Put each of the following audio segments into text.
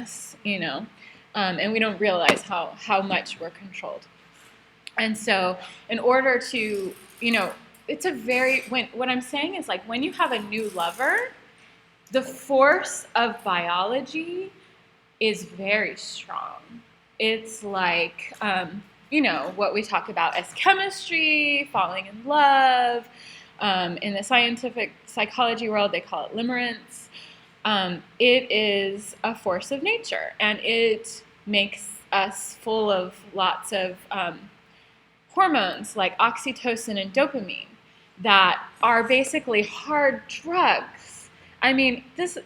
us, and we don't realize how much we're controlled. And so in order to, it's what I'm saying is like when you have a new lover, the force of biology is very strong. It's like, what we talk about as chemistry, falling in love. In the scientific psychology world, they call it limerence. It is a force of nature, and it makes us full of lots of hormones like oxytocin and dopamine that are basically hard drugs. I mean, this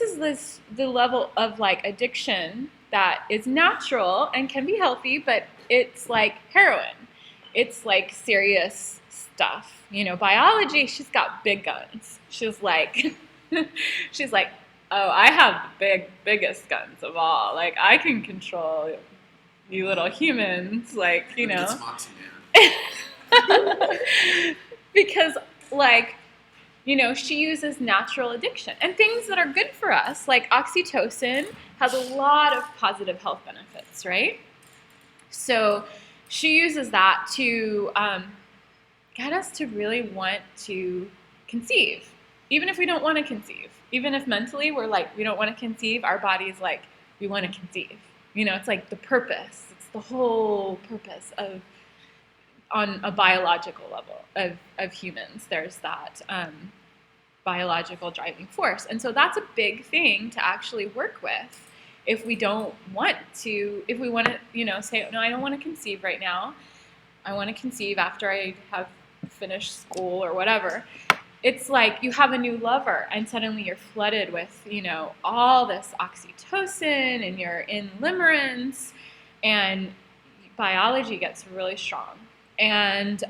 is the level of like addiction that is natural and can be healthy, but it's like heroin. It's like serious stuff. Biology, she's got big guns. She's like, oh, I have the biggest guns of all. Like, I can control you little humans. Like, It's Moxie Man. Because, like, she uses natural addiction and things that are good for us, like oxytocin has a lot of positive health benefits, right? So she uses that to get us to really want to conceive, even if we don't want to conceive. Even if mentally we're like, we don't want to conceive, our body's like, we want to conceive. It's like the purpose. It's the whole purpose of, on a biological level of humans, there's that biological driving force. And so that's a big thing to actually work with if we want to, say, no, I don't want to conceive right now. I want to conceive after I have finished school or whatever. It's like you have a new lover and suddenly you're flooded with, all this oxytocin and you're in limerence and biology gets really strong. And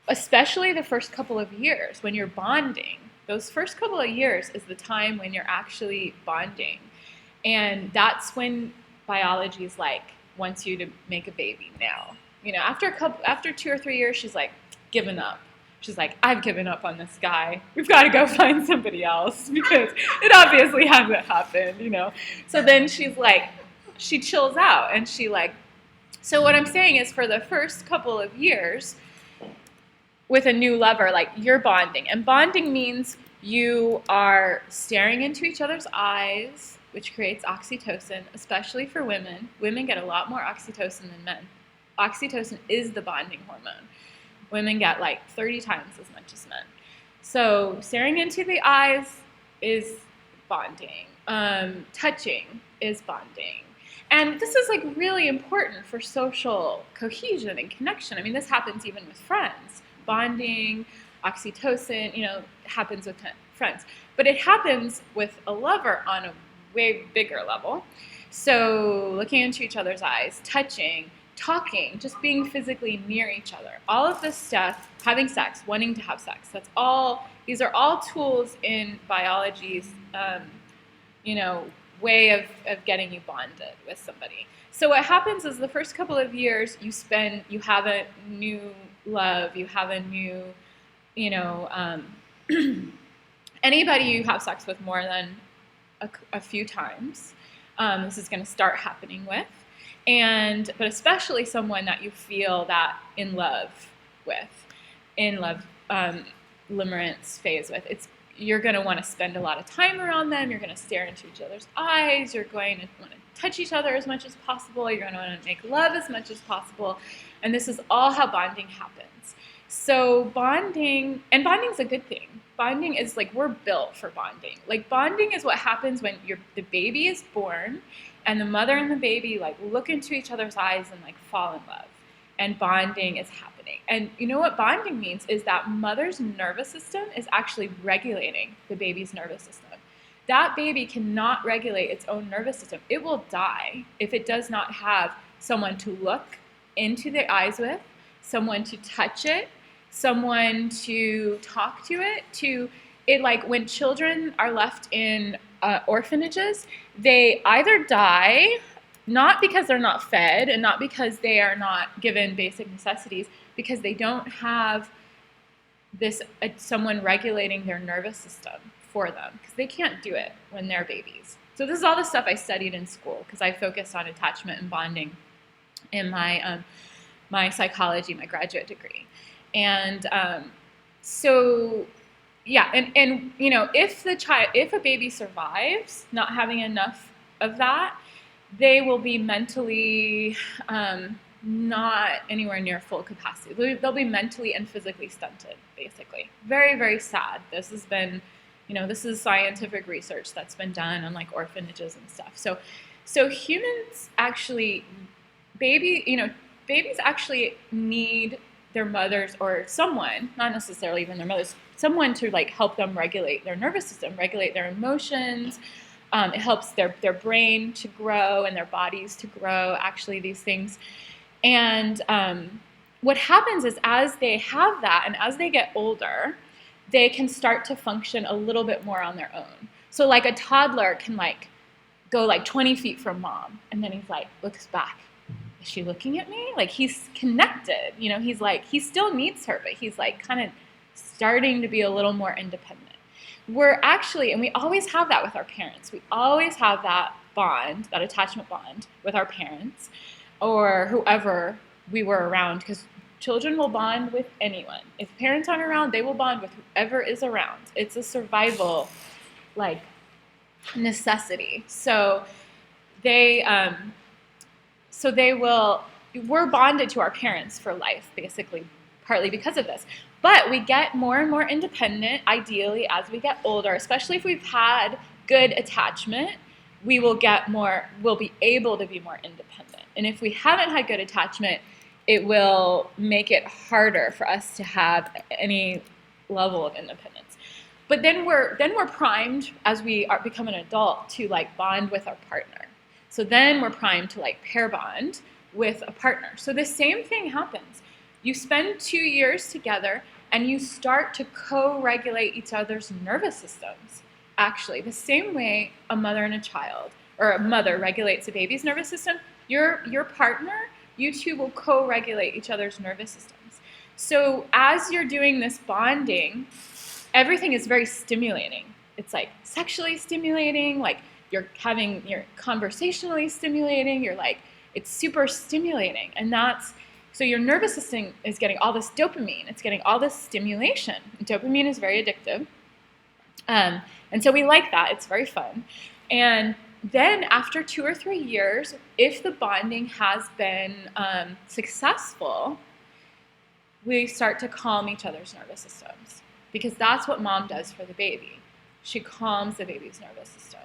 especially the first couple of years when you're bonding, those first couple of years is the time when you're actually bonding. And that's when biology is like, wants you to make a baby now. After 2 or 3 years, she's like, given up. She's like, I've given up on this guy. We've got to go find somebody else because it obviously hasn't happened, So then she's like, she chills out and so what I'm saying is for the first couple of years with a new lover, like you're bonding. And bonding means you are staring into each other's eyes, which creates oxytocin, especially for women. Women get a lot more oxytocin than men. Oxytocin is the bonding hormone. Women get like 30 times as much as men. So staring into the eyes is bonding. Touching is bonding. And this is like really important for social cohesion and connection. I mean, this happens even with friends. Bonding, oxytocin, happens with friends. But it happens with a lover on a way bigger level. So looking into each other's eyes, touching, talking, just being physically near each other. All of this stuff, having sex, wanting to have sex, these are all tools in biology's, way of getting you bonded with somebody. So what happens is the first couple of years you have a new love, you have a new, anybody you have sex with more than a few times, this is going to start happening with. But especially someone that you feel that in love limerence phase with. You're going to want to spend a lot of time around them. You're going to stare into each other's eyes. You're going to want to touch each other as much as possible. You're going to want to make love as much as possible. And this is all how bonding happens. So bonding's a good thing. Bonding is like, we're built for bonding. Like bonding is what happens when the baby is born and the mother and the baby like look into each other's eyes and like fall in love. And bonding is happening. And you know what bonding means is that mother's nervous system is actually regulating the baby's nervous system. That baby cannot regulate its own nervous system. It will die if it does not have someone to look into their eyes with, someone to touch it, someone to talk to it. Like when children are left in orphanages, they either die, not because they're not fed and not because they are not given basic necessities, because they don't have someone regulating their nervous system for them because they can't do it when they're babies. So this is all the stuff I studied in school because I focused on attachment and bonding in my my psychology, my graduate degree. And so yeah, and you know, if a baby survives not having enough of that, they will be mentally not anywhere near full capacity. They'll be mentally and physically stunted, basically. Very, very sad. This has been, you know, this is scientific research that's been done on like orphanages and stuff. So humans actually, babies actually need their mothers or someone, not necessarily even their mothers, someone to like help them regulate their nervous system, regulate their emotions. It helps their brain to grow and their bodies to grow, actually, these things. And what happens is as they have that and as they get older, they can start to function a little bit more on their own. So like a toddler can like go like 20 feet from mom, and then he's like, looks back. Is she looking at me? Like he's connected, you know, he's like, he still needs her, but he's like kind of starting to be a little more independent. We're actually, and we always have that with our parents. We always have that bond, that attachment bond with our parents or whoever we were around, because children will bond with anyone. If parents aren't around, they will bond with whoever is around. It's a survival, like, necessity. So we're bonded to our parents for life, basically, partly because of this. But we get more and more independent, ideally, as we get older, especially if we've had good attachment, we'll be able to be more independent. And if we haven't had good attachment, it will make it harder for us to have any level of independence. But then we're primed as we become an adult to like bond with our partner. So then we're primed to like pair bond with a partner. So the same thing happens. You spend 2 years together and you start to co-regulate each other's nervous systems. Actually, the same way a mother and a child, or a mother regulates a baby's nervous system, your partner, you two will co-regulate each other's nervous systems. So as you're doing this bonding, everything is very stimulating. It's like sexually stimulating, like you're conversationally stimulating, it's super stimulating. And so your nervous system is getting all this dopamine, it's getting all this stimulation. Dopamine is very addictive. And so we like that, it's very fun. And then after 2 or 3 years, if the bonding has been successful, we start to calm each other's nervous systems, because that's what mom does for the baby. She calms the baby's nervous system.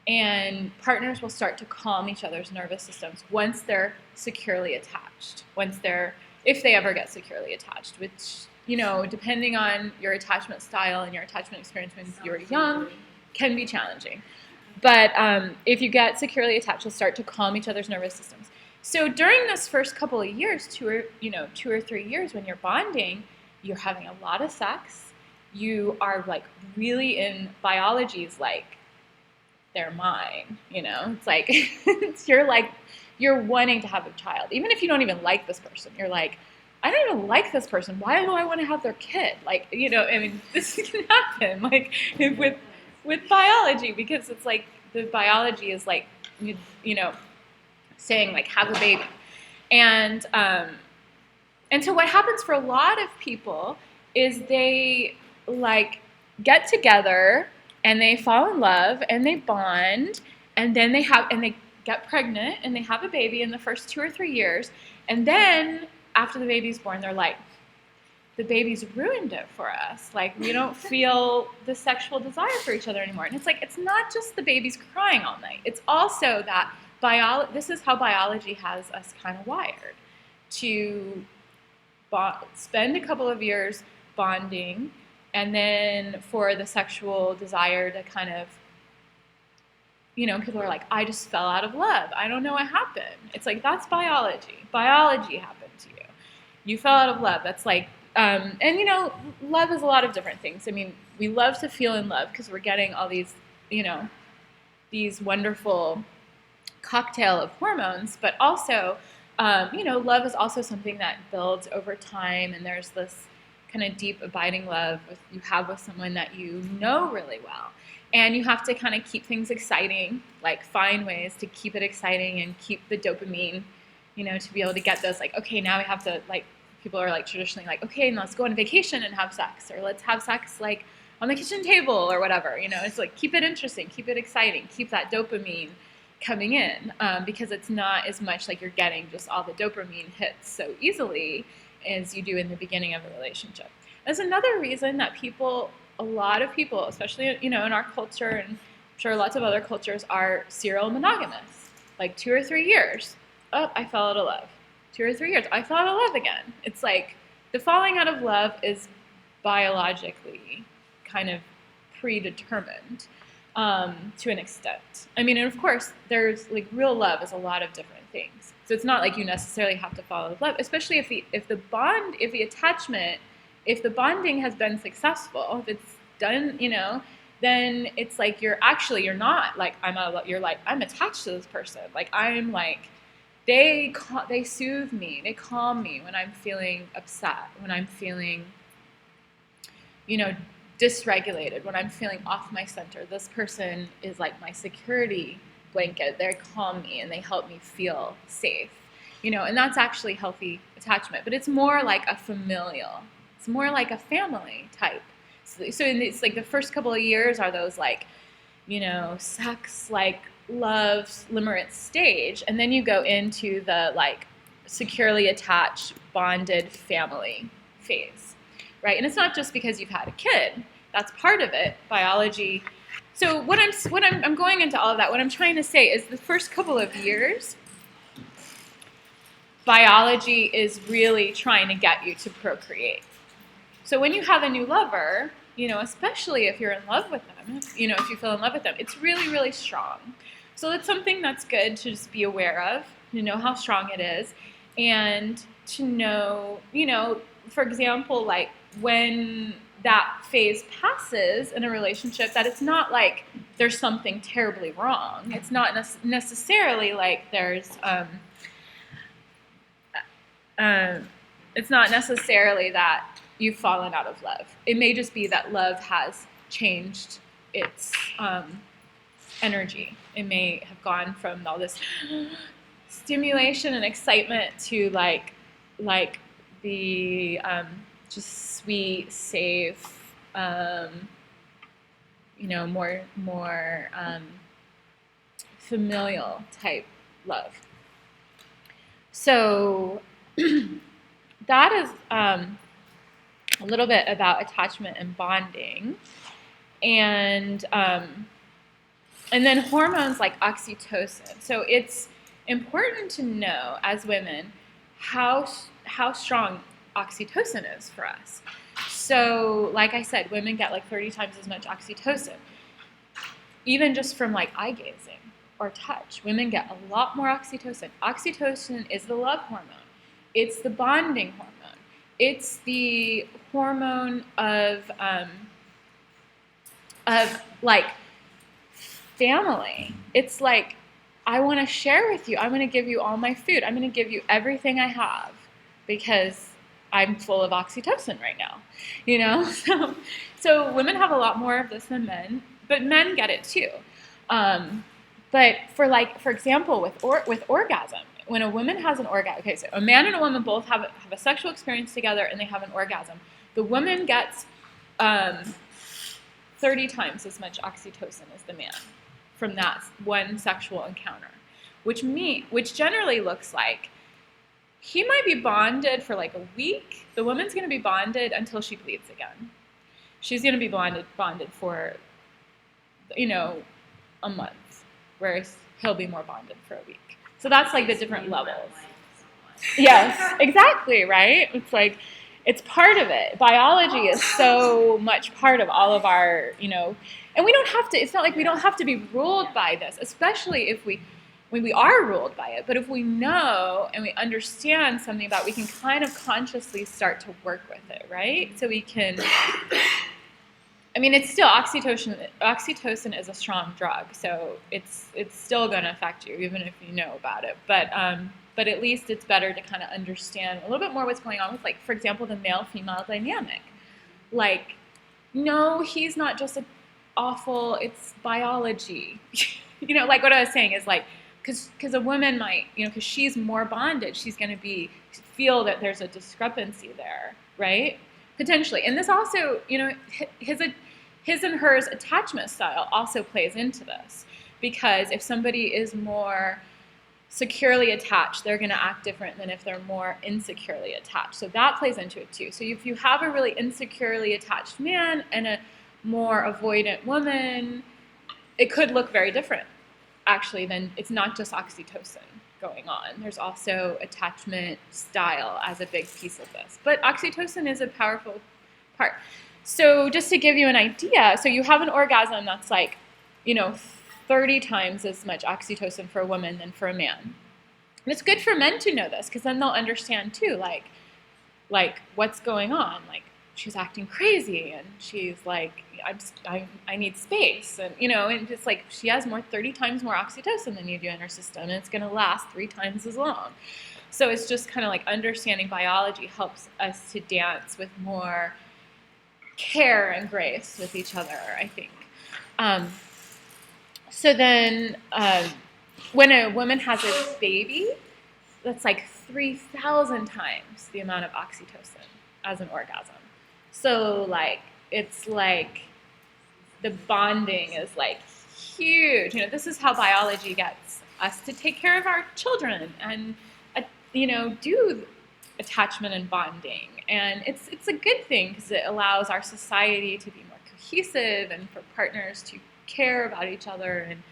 And partners will start to calm each other's nervous systems once they're securely attached, if they ever get securely attached, which, you know, depending on your attachment style and your attachment experience when you were young, can be challenging. But if you get securely attached, you'll start to calm each other's nervous systems. So during this first couple of years, 2 or 3 years, when you're bonding, you're having a lot of sex. You are like really in biology's like, they're mine, you know? It's like, you're wanting to have a child. Even if you don't even like this person, you're like, I don't even like this person. Why do I want to have their kid? Like, you know, I mean, this can happen, like, with biology, because it's like, the biology is like, you know, saying like, have a baby. And so what happens for a lot of people is they like get together and they fall in love and they bond, and then they get pregnant and they have a baby in the first 2 or 3 years. And then after the baby's born, they're like, the baby's ruined it for us. Like, we don't feel the sexual desire for each other anymore. And it's like, it's not just the baby's crying all night. It's also that this is how biology has us kind of wired, to spend a couple of years bonding, and then for the sexual desire to kind of, you know, people are like, I just fell out of love. I don't know what happened. It's like, that's biology. Biology happened to you. You fell out of love. That's like, and you know, love is a lot of different things. I mean, we love to feel in love because we're getting all these, you know, these wonderful cocktail of hormones, but also, you know, love is also something that builds over time, and there's this kind of deep, abiding love you have with someone that you know really well. And you have to kind of keep things exciting, like find ways to keep it exciting and keep the dopamine, to be able to get those, like, okay, now we have to, like, people are like traditionally like, okay, now let's go on vacation and have sex, or let's have sex like on the kitchen table or whatever. It's like, keep it interesting, keep it exciting, keep that dopamine coming in, because it's not as much like you're getting just all the dopamine hits so easily as you do in the beginning of a relationship. There's another reason that a lot of people, especially, in our culture, and I'm sure lots of other cultures, are serial monogamous. Like 2 or 3 years, oh, I fell out of love. 2 or 3 years, I fell out of love again. It's like the falling out of love is biologically kind of predetermined, to an extent. I mean, and of course, there's like real love is a lot of different things. So it's not like you necessarily have to fall out of love, especially if the attachment, if the bonding has been successful, if it's done, then it's like you're not like you're like, I'm attached to this person. Like, I'm like, they soothe me, they calm me when I'm feeling upset, when I'm feeling, dysregulated, when I'm feeling off my center. This person is like my security blanket. They calm me and they help me feel safe, and that's actually healthy attachment. But it's more like a familial. It's more like a family type. So it's like the first couple of years are those like, sex, like love, limerence stage. And then you go into the like securely attached, bonded family phase, right? And it's not just because you've had a kid. That's part of it, biology. So what I'm going into all of that, what I'm trying to say is the first couple of years, biology is really trying to get you to procreate. So when you have a new lover, especially if you're in love with them, if you feel in love with them, it's really, really strong. So it's something that's good to just be aware of, to know how strong it is, and to know, for example, like when that phase passes in a relationship, that it's not like there's something terribly wrong. It's not necessarily like there's, it's not necessarily that you've fallen out of love. It may just be that love has changed its energy. It may have gone from all this stimulation and excitement to like the just sweet, safe, more familial type love. So that is a little bit about attachment and bonding, and then hormones like oxytocin. So it's important to know as women how strong oxytocin is for us. So like I said, women get like 30 times as much oxytocin, even just from like eye gazing or touch. Women get a lot more oxytocin. Oxytocin is the love hormone. It's the bonding hormone. It's the hormone of like family. It's like, I want to share with you. I'm going to give you all my food. I'm going to give you everything I have because I'm full of oxytocin right now. So women have a lot more of this than men, but men get it too. But for example, with orgasm, when a woman has an orgasm, okay, so a man and a woman both have a sexual experience together and they have an orgasm. The woman gets 30 times as much oxytocin as the man from that one sexual encounter, which generally looks like he might be bonded for like a week. The woman's going to be bonded until she bleeds again. She's going to be bonded for, a month, whereas he'll be more bonded for a week. So that's like the different levels. Yes, exactly, right? It's like, it's part of it. Biology is so much part of all of our, and we don't have to, it's not like we don't have to be ruled by this, especially when we are ruled by it. But if we know and we understand something about it, we can kind of consciously start to work with it, right? So we can, it's still oxytocin. Oxytocin is a strong drug, so it's still going to affect you, even if you know about it. But but at least it's better to kind of understand a little bit more what's going on with, like, for example, the male-female dynamic. Like, no, he's not just awful, it's biology. You know, like what I was saying is like, because a woman might, you know, because she's more bonded, she's going to feel that there's a discrepancy there, right? Potentially. And this also, you know, his and hers attachment style also plays into this, because if somebody is more securely attached, they're going to act different than if they're more insecurely attached. So that plays into it too. So if you have a really insecurely attached man and a more avoidant woman, it could look very different, actually. Then it's not just oxytocin going on. There's also attachment style as a big piece of this. But oxytocin is a powerful part. So just to give you an idea, so you have an orgasm that's like, you know, 30 times as much oxytocin for a woman than for a man. And it's good for men to know this, because then they'll understand too, like what's going on. Like, she's acting crazy, and she's like, I need space, and you know, and just like she has 30 times more oxytocin than you do in her system, and it's going to last 3 times as long. So it's just kind of like understanding biology helps us to dance with more care and grace with each other, I think. So then when a woman has a baby, that's like 3,000 times the amount of oxytocin as an orgasm. So like, it's like the bonding is like huge. You know, this is how biology gets us to take care of our children and, you know, do attachment and bonding. And it's a good thing, because it allows our society to be more cohesive and for partners to care about each other. And,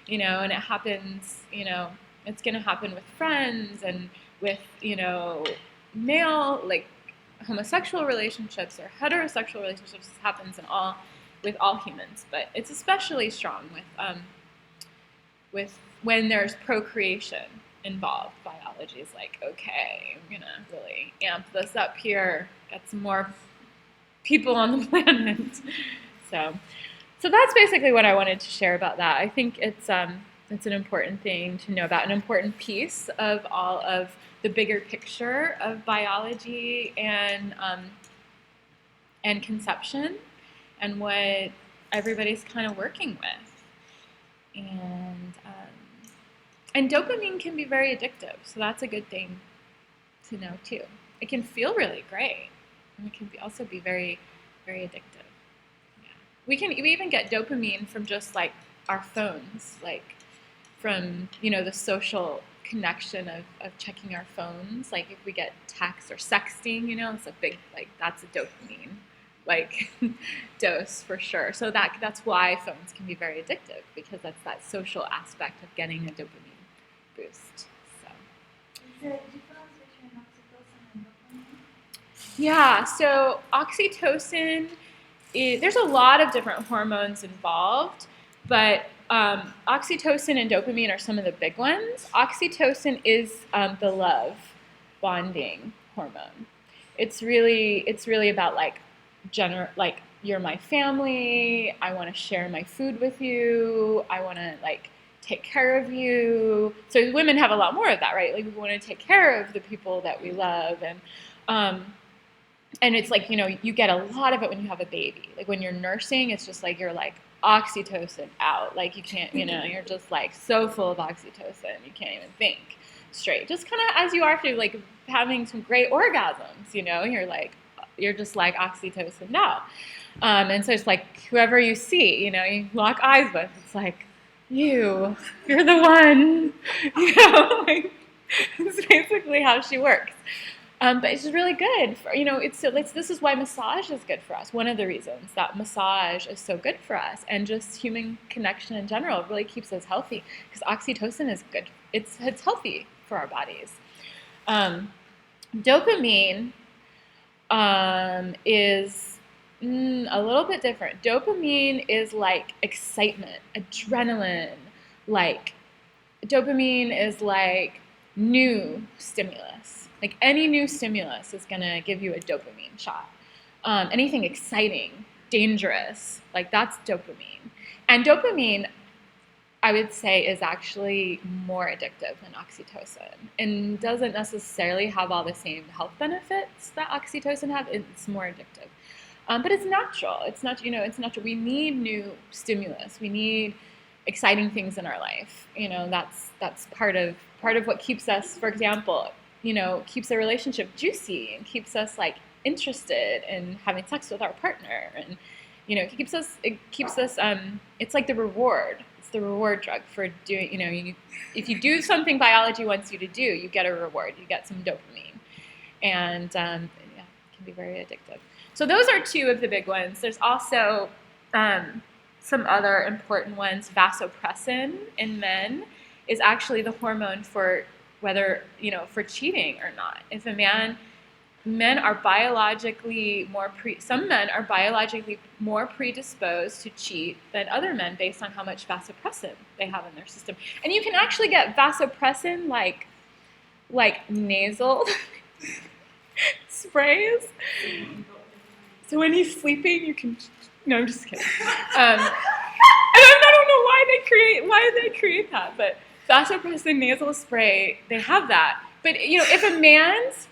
you know, and it happens, you know, it's going to happen with friends and with, you know, male, like homosexual relationships or heterosexual relationships. This happens with all humans, but it's especially strong with when there's procreation involved. Biology is like, okay, I'm gonna really amp this up here, get some more people on the planet. So that's basically what I wanted to share about that. I think it's an important thing to know about, an important piece of all of the bigger picture of biology and conception, and what everybody's kind of working with. And dopamine can be very addictive, so that's a good thing to know too. It can feel really great, and it can also be very, very addictive. We even get dopamine from just like our phones, like from, you know, the social connection of checking our phones. Like if we get texts or sexting, you know, it's a big, like, that's a dopamine like dose for sure. So that's why phones can be very addictive, because that's that social aspect of getting a dopamine boost. So. Is there a difference between oxytocin and dopamine? Yeah, so oxytocin, there's a lot of different hormones involved, but oxytocin and dopamine are some of the big ones. Oxytocin is the love bonding hormone. It's really about like you're my family. I want to share my food with you. I want to like take care of you. So women have a lot more of that, right? Like we want to take care of the people that we love, and it's like, you know, you get a lot of it when you have a baby. Like when you're nursing, it's just like you're like oxytocin out. Like you can't, you know, you're just like so full of oxytocin, you can't even think straight. Just kind of as you are after like having some great orgasms, you know, you're just like oxytocin now. And so it's like whoever you see, you know, you lock eyes with, it's like, you're the one, you know, like it's basically how she works. But it's really good for, you know, this is why massage is good for us. One of the reasons that massage is so good for us, and just human connection in general, really keeps us healthy, because oxytocin is good. It's healthy for our bodies. Dopamine is a little bit different. Dopamine is like excitement, adrenaline. Like dopamine is like new stimulus. Like any new stimulus is going to give you a dopamine shot. Anything exciting, dangerous, like that's dopamine. And dopamine, I would say is actually more addictive than oxytocin, and doesn't necessarily have all the same health benefits that oxytocin have. It's more addictive, but it's natural. It's not, it's natural. We need new stimulus. We need exciting things in our life. That's part of what keeps us, for example, keeps a relationship juicy and keeps us like interested in having sex with our partner, and it keeps us. It's like the reward. It's the reward drug for doing. If you do something biology wants you to do, you get a reward. You get some dopamine, and yeah, it can be very addictive. So those are two of the big ones. There's also some other important ones. Vasopressin in men is actually the hormone for whether, for cheating or not. If men are biologically some men are biologically more predisposed to cheat than other men based on how much vasopressin they have in their system. And you can actually get vasopressin like nasal sprays. So when he's sleeping, you can. No, I'm just kidding. And I don't know why they create that, but vasopressin nasal spray, they have that. But if a man's,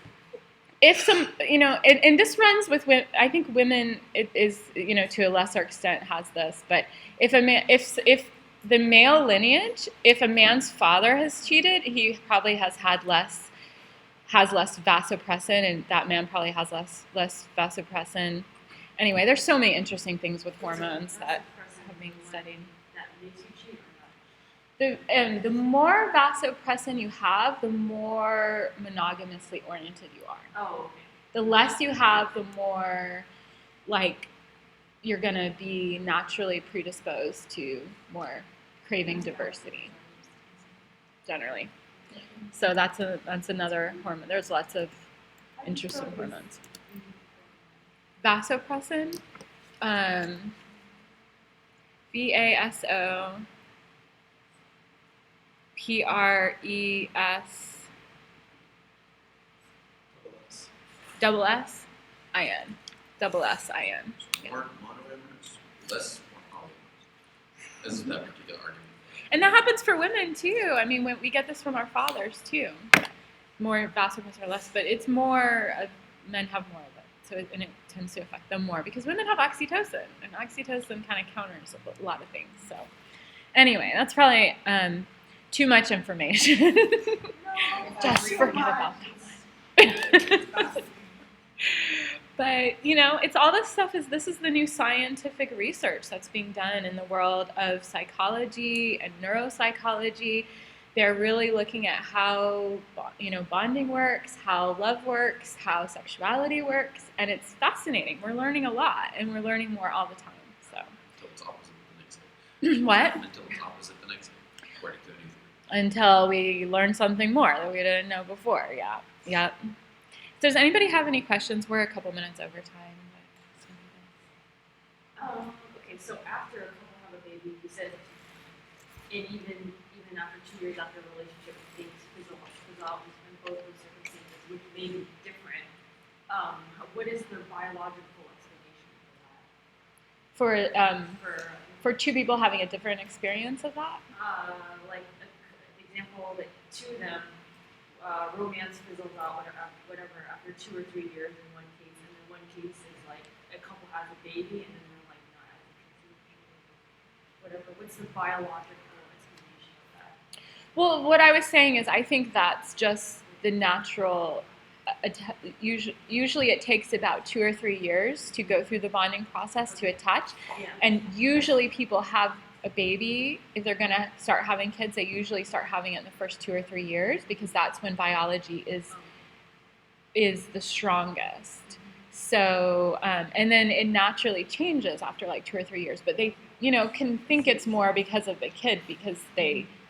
and this runs with women. I think women it is to a lesser extent has this, but if the male lineage, if a man's father has cheated, he probably has less vasopressin, and that man probably has less vasopressin. Anyway, there's so many interesting things with hormones that have been studied. That makes you cheat or not? The more vasopressin you have, the more monogamously oriented you are. Oh, okay. The less you have, the more you're gonna be naturally predisposed to more craving diversity. Generally. So that's another hormone. There's lots of interesting hormones. Vasopressin, VASOPRESSIN. More monoamorous, less polyamorous. This is that particular argument. And that happens for women too. I mean, we get this from our fathers too. More vasopressin or less, but it's more. Men have more of it, so it tends to affect them more because women have oxytocin, and oxytocin kind of counters a lot of things. So, anyway, that's probably too much information. Just forget about that one. But it's all this stuff. This is the new scientific research that's being done in the world of psychology and neuropsychology. They're really looking at how bonding works, how love works, how sexuality works, and it's fascinating. We're learning a lot, and we're learning more all the time. So Until it's opposite the next day. What? Until it's opposite the next day, according to anything. Until we learn something more that we didn't know before. Yeah. Yep. Does anybody have any questions? We're a couple minutes over time. Okay, so after a couple have a baby, you said, and even after 2 years after a relationship, things fizzle out in both those circumstances, which may be different. What is the biological explanation for that? For two people having a different experience of that? Like an example, like two of them, romance fizzles out, whatever, after 2 or 3 years in one case, and then one case is like a couple has a baby, and then they're like not as whatever. What's the biological explanation of that? Well, what I was saying is I think that's just the natural. Usually it takes about 2 or 3 years to go through the bonding process to attach. Yeah. And usually people have a baby, if they're going to start having kids, they usually start having it in the first 2 or 3 years because that's when biology is the strongest. So, and then it naturally changes after like 2 or 3 years, but they, can think it's more because of the kid because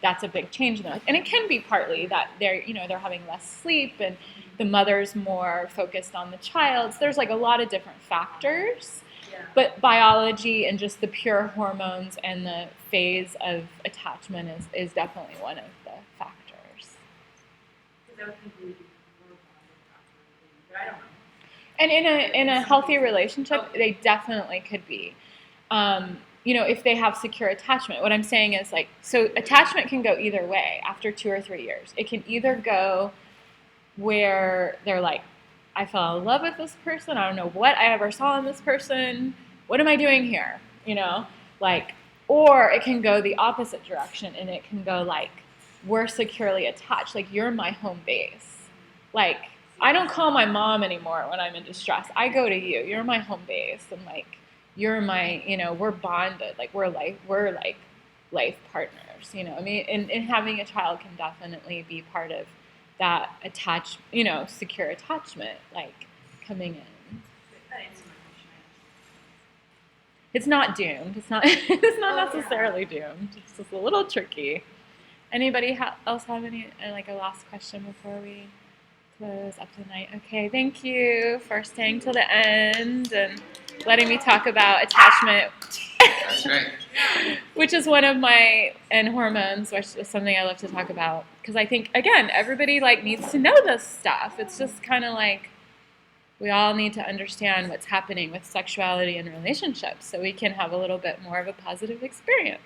that's a big change in their life. And it can be partly that they're having less sleep and the mother's more focused on the child. So there's like a lot of different factors. Yeah. But biology and just the pure hormones and the phase of attachment is definitely one of the factors. Because I would think we would be more bonded after a baby, but I don't know. And in a healthy relationship, they definitely could be. if they have secure attachment. What I'm saying is like, so attachment can go either way after 2 or 3 years. It can either go where they're like, I fell in love with this person. I don't know what I ever saw in this person. What am I doing here? Like, or it can go the opposite direction, and it can go like, we're securely attached. Like, you're my home base. Like, I don't call my mom anymore when I'm in distress. I go to you. You're my home base, and like, you're my, we're bonded. Like, we're like life partners. I mean, and having a child can definitely be part of that secure attachment, like coming in. That answers my question. It's not doomed. It's not. It's not necessarily doomed. It's just a little tricky. Anybody else have any like a last question before we close up the night? Okay, thank you for staying till the end and letting me talk about attachment. That's great. Which is one of and hormones, which is something I love to talk about, because I think, again, everybody like needs to know this stuff. It's just kind of like we all need to understand what's happening with sexuality and relationships so we can have a little bit more of a positive experience.